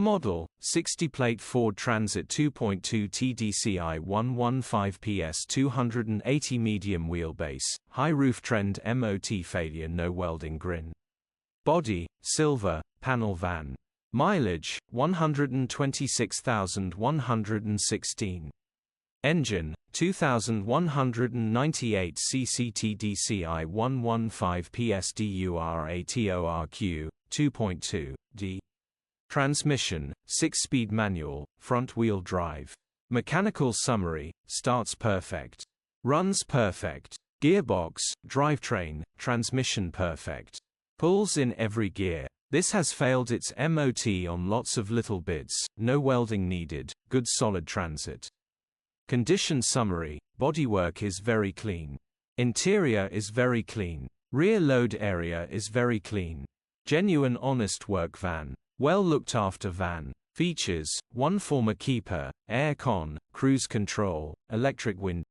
Model, 60-plate Ford Transit 2.2 TDCI 115 PS 280 medium wheelbase, high roof trend MOT failure no welding grin. Body, silver, panel van. Mileage, 126,116. Engine, 2,198 cc TDCI 115 PS DURATORQ, 2.2, d. Transmission, 6-speed manual, front-wheel drive. Mechanical summary, starts perfect. Runs perfect. Gearbox, drivetrain, transmission perfect. Pulls in every gear. This has failed its MOT on lots of little bits, no welding needed, good solid transit. Condition summary, bodywork is very clean. Interior is very clean. Rear load area is very clean. Genuine honest work van. Well looked after van. Features, 1 former keeper, air con, cruise control, electric wind.